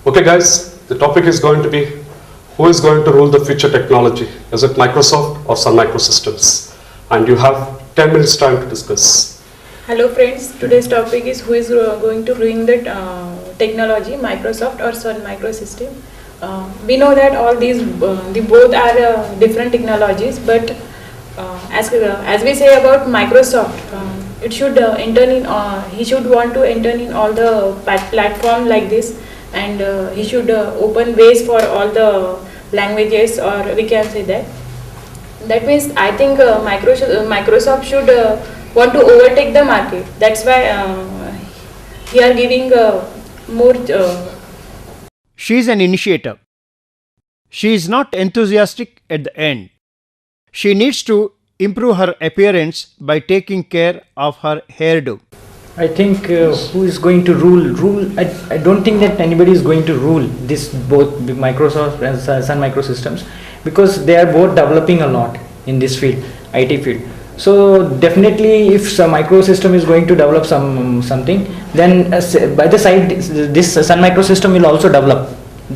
Okay guys, the topic is going to be who is going to rule the future technology? Is it Microsoft or Sun Microsystems? And you have 10 minutes time to discuss. Hello friends, today's topic is who is going to ruin the technology, Microsoft or Sun Microsystem. We know that all these, the both are different technologies, but as we say about Microsoft, it should enter in, he should want to enter in all the platform like this, and he should open ways for all the languages, or we can say that. That means I think Microsoft should want to overtake the market. That's why he are giving more. She is an initiator. She is not enthusiastic at the end. She needs to improve her appearance by taking care of her hairdo. I think who is going to rule? I don't think that anybody is going to rule this, both Microsoft and Sun Microsystems, because they are both developing a lot in this field, IT field. So definitely, if some microsystem is going to develop something, then by the side this Sun Microsystem will also develop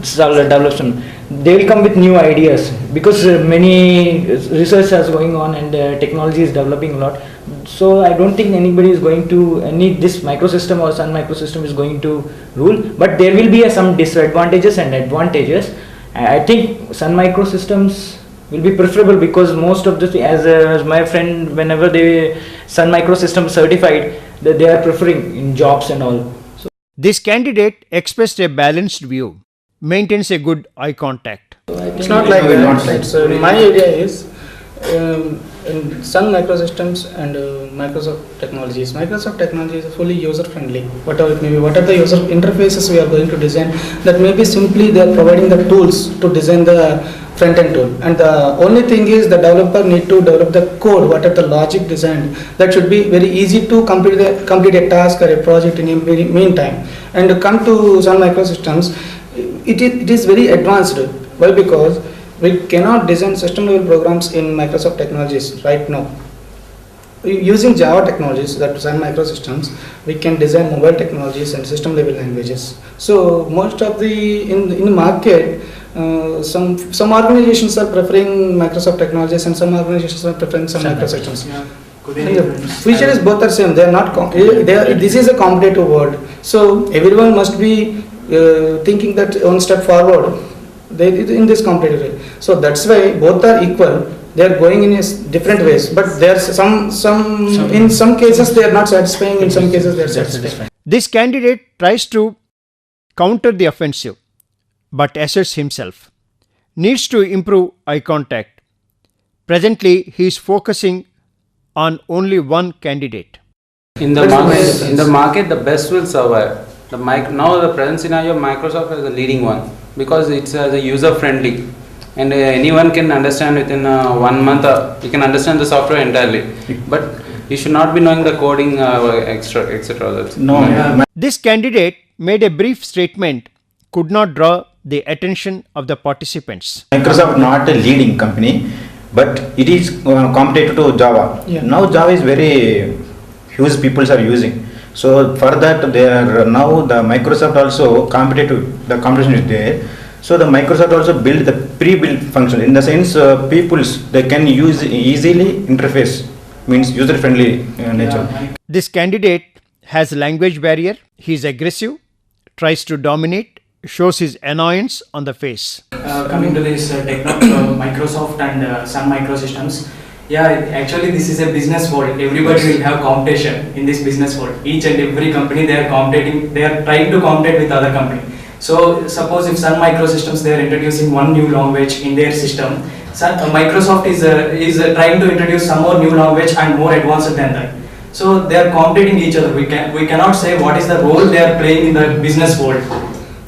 some. They will come with new ideas, because many research is going on and technology is developing a lot. So I don't think anybody is going to this microsystem or Sun Microsystem is going to rule, but there will be some disadvantages and advantages. I think Sun Microsystems will be preferable, because most of the as my friend, whenever they Sun Microsystem certified, that they are preferring in jobs and all. So this candidate expressed a balanced view, maintains a good eye contact. It's not like that. My idea is in Sun Microsystems and Microsoft Technologies. Microsoft Technologies is fully user friendly. Whatever it may be, what are the user interfaces we are going to design? That may be simply they are providing the tools to design the front end tool, and the only thing is the developer need to develop the code. What are the logic designed? That should be very easy to complete a task or a project in a meantime. And come to Sun Microsystems, it is very advanced. Why? Because we cannot design system level programs in Microsoft Technologies right now. Using Java technologies, that Sun Microsystems, we can design mobile technologies and system level languages. So most of the in the market, some organizations are preferring Microsoft Technologies and some organizations are preferring Sun Microsystems. Future is both are same. They are not. This is a competitive world. So everyone must be thinking that one step forward. In this competitive way. So that's why both are equal. They are going in different ways, but there are some in some cases they are not satisfying. In some cases they are satisfying. This candidate tries to counter the offensive, but asserts himself. Needs to improve eye contact. Presently, he is focusing on only one candidate. In the market, the best will survive. Now the present scenario, Microsoft is the leading one, because it's the user friendly, and anyone can understand within 1 month. You can understand the software entirely, but you should not be knowing the coding etc. no. This candidate made a brief statement, could not draw the attention of the participants. Microsoft not a leading company, but it is competitive to Java. Yeah. Now Java is very huge people are using. So for that they are now the Microsoft also competitive. The competition is there. So the Microsoft also build the pre-built function, in the sense peoples they can use easily interface, means user friendly nature. This candidate has language barrier. He is aggressive, tries to dominate, shows his annoyance on the face. Coming to this Microsoft and Sun Microsystems, yeah, actually this is a business world. Everybody will have competition in this business world. Each and every company they are competing. They are trying to compete with other company. So suppose if Sun Microsystems they are introducing one new language in their system, Microsoft is trying to introduce some more new language and more advanced than that. So they are competing each other. We cannot say what is the role they are playing in the business world.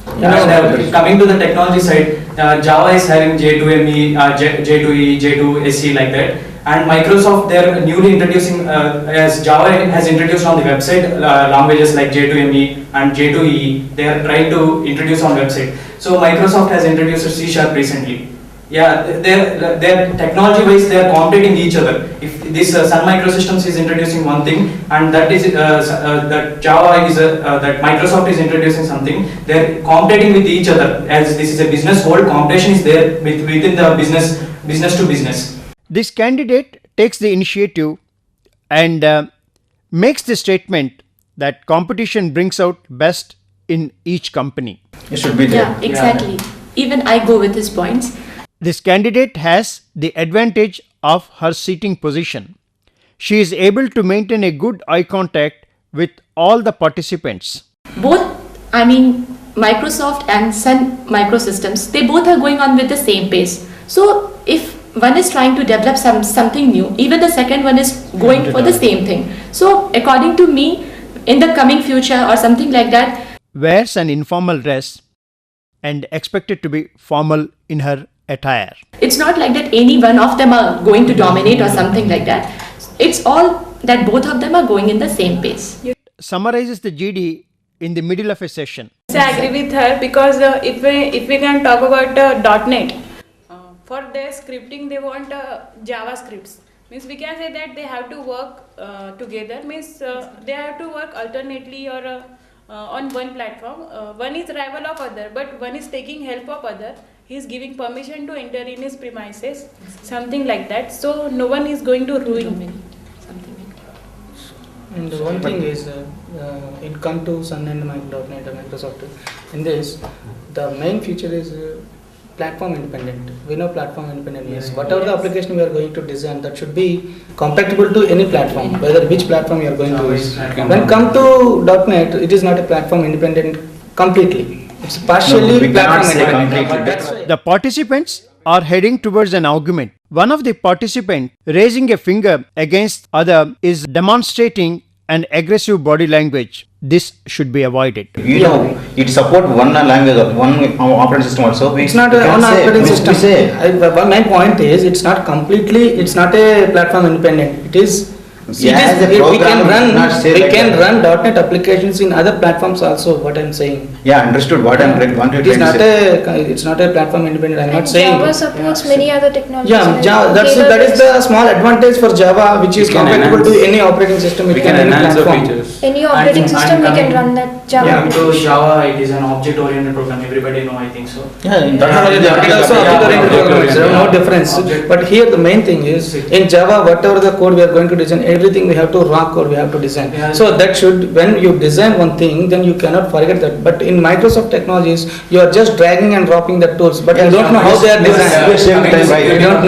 And coming to the technology side, Java is having J2ME, J2E, J2SE like that. And Microsoft, they are newly introducing, as Java has introduced on the website, languages like J2ME and J2EE, they are trying to introduce on website. So Microsoft has introduced C# recently. they're technology wise they are competing each other. If this Sun Microsystems is introducing one thing and that is that Java is that Microsoft is introducing something, they're competing with each other. As this is a business world, competition is there within the business to business. This candidate takes the initiative and makes the statement that competition brings out best in each company. It should be there. Yeah, exactly. Even I go with his points. This candidate has the advantage of her seating position. She is able to maintain a good eye contact with all the participants. Both, Microsoft and Sun Microsystems, they both are going on with the same pace. So if one is trying to develop something new, even the second one is going for the same thing. So according to me, in the coming future or something like that, Wears an informal dress and expected to be formal in her attire. it's not like that any one of them are going to dominate or something like that. It's all that both of them are going in the same pace. Summarizes the GD in the middle of a session. I agree with her because if we can talk about .NET, for their scripting they want JavaScripts. Means we can say that they have to work together. Means they have to work alternately or on one platform. One is rival of other, but one is taking help of other. He is giving permission to enter in his premises, something like that. So no one is going to ruin. And one thing is, it come to Sun and .NET and Microsoft. In this, the main feature is platform independent. We know platform independent means whatever the application we are going to design, that should be compatible to any platform, whether which platform you are going to use. When come to .NET, it is not a platform independent completely. It's partially platform independent. That's why The participants are heading towards an argument. One of the participants raising a finger against other is demonstrating an aggressive body language. This should be avoided. You know, it support one language or one operating system also. it's not a one operating system. My point is, it's not completely. It's not a platform independent. It is. We can run .NET applications in other platforms also. What I'm saying. Yeah, understood. What I'm trying to say. It's not a platform independent. I'm not saying. Java supports many other technologies. Yeah, that is the small advantage for Java, which is compatible to any operating system. We can enhance the features. Any operating system we can run that Java. Yeah, because Java it is an object-oriented program. Everybody know, I think so. Yeah, in no difference. But here the main thing is, in Java, whatever the code we are going to design, everything we have to raw code we have to design. Yeah. So that should, when you design one thing, then you cannot forget that. But in Microsoft technologies, you are just dragging and dropping the tools, but you don't know how they are designed. You don't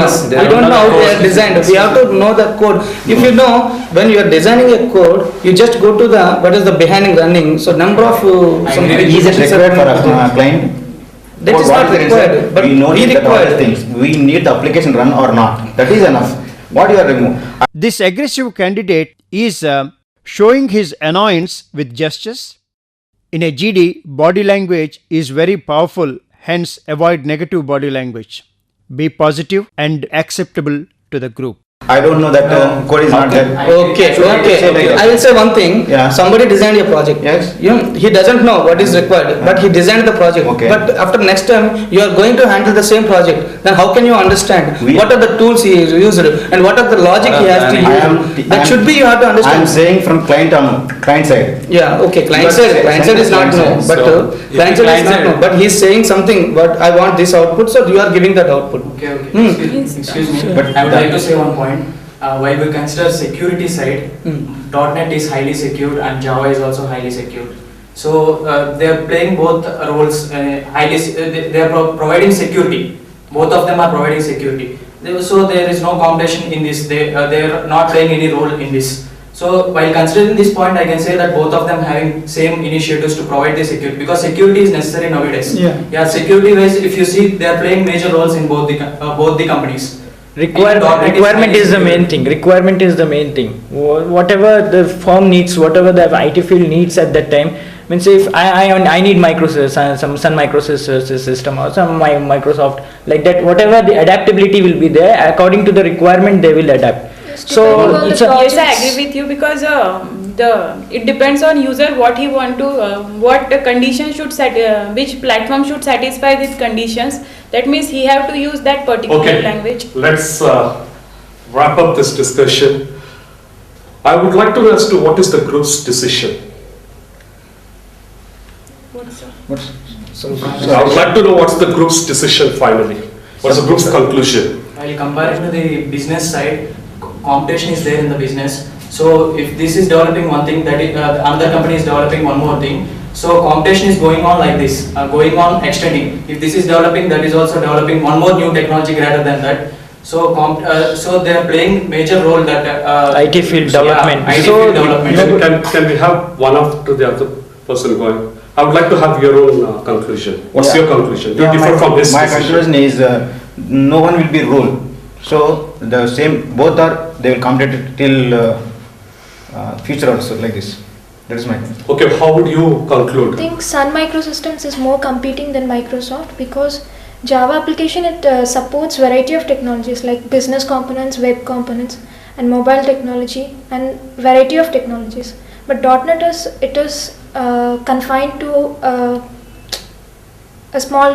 know how they are designed. We have to know the code. If you know, when you are designing a code, you just go to the what is the behind running. So number of Is it required for a client? That is not required, but we know we that all require the things. We need the application run or not. That is enough. What you are removing? This aggressive candidate is showing his annoyance with gestures. In a GD, body language is very powerful, hence avoid negative body language. Be positive and acceptable to the group. I don't know that code is not there. Okay. I will say one thing. Yeah. Somebody designed a project. Yes. He doesn't know what is required, but he designed the project. Okay. But after next time you are going to handle the same project, then how can you understand what are the tools he used and what are the logic he has to use? That should be you have to I am understand. saying from client side. Yeah. Okay. Client side is not no, but client side is not no. But he is saying something. But I want this output, so you are giving that output. Okay. Excuse me. But I would like to say one point. While we consider security side, .NET is highly secured and Java is also highly secured. So they are playing both roles. They are providing security. Both of them are providing security. So there is no competition in this. They are not playing any role in this. So while considering this point, I can say that both of them having same initiatives to provide the security, because security is necessary nowadays. Yeah. Security wise, if you see, they are playing major roles in both the companies. Requirement is the main thing. Requirement is the main thing. Whatever the firm needs, whatever the IT field needs at that time. Means if I need some Sun Microsystems system or some Microsoft like that, whatever the adaptability will be there according to the requirement, they will adapt. So yes, I agree with you because it depends on user what he want to what condition should which platform should satisfy these conditions. That means he have to use that particular Okay, language. let's wrap up this discussion. I would like to know as to what is the group's decision. I would like to know what's the group's decision finally. What's the group's conclusion? While comparing to the business side, competition is there in the business. So if this is developing one thing, that is, another company is developing one more thing. So competition is going on like this, going on extending. If this is developing, that is also developing one more new technology greater than that. So so they are playing major role that IT field development. IT field development. Can we have one after the other person going? I would like to have your own conclusion. What's your conclusion? Do you differ from his My decision? conclusion is no one will be ruled. So the same, both are, they will compete till future also like this. That is my conclusion. Okay, how would you conclude? I think Sun Microsystems is more competing than Microsoft because Java application supports variety of technologies like business components, web components, and mobile technology, and variety of technologies. But .NET is confined to a small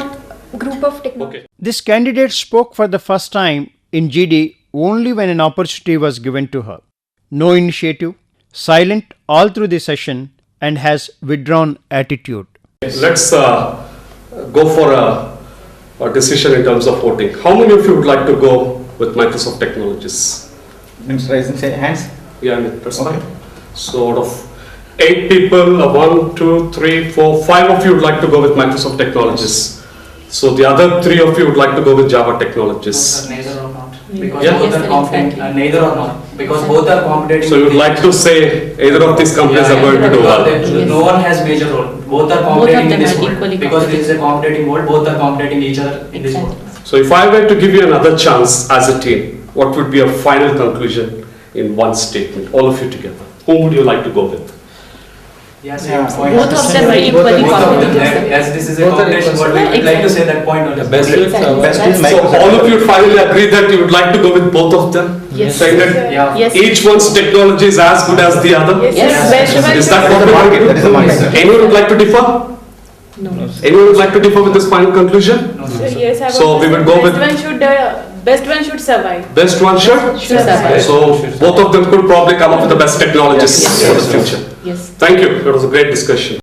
group of technologies. Okay. This candidate spoke for the first time in GD only when an opportunity was given to her. No initiative, silent all through the session, and has withdrawn attitude. Let's go for a decision in terms of voting. How many of you would like to go with Microsoft Technologies? Means raise and say hands. Yeah, that's Okay. fine. So out of 8 people, 1, 2, 3, 4, 5 of you would like to go with Microsoft Technologies. So the other 3 of you would like to go with Java Technologies. Neither or not. Because Yeah. both Yes, are competing. exactly. Neither or not. Because both are competing. So you would like to say either of these companies are going to do well. Because no one has major role. Both are Both of competing them in this are world. equally Because this is a competitive. competing world, both are competing each other in this world. So if I were to give you another chance as a team, what would be a final conclusion in one statement, all of you together? Whom would you like to go with? Yes, Yeah. Both of them are equally competitive. As this is a competition, what we would like to say that point only. The best will survive. Best is So Microsoft. all of you finally agree that you would like to go with both of them? Yes. Saying that Yeah. Yes. each one's technology is as good as the other? Yes. Best one Is should that That what is the we want market. to That is the market. do? Anyone would like to differ? No. Anyone would like to differ with this final conclusion? Yes, I So want we to would say go with- best one should survive. Best one should? Should survive. So both of them could probably come up with the best technologies Yes. for the future. Yes. Thank you. It was a great discussion.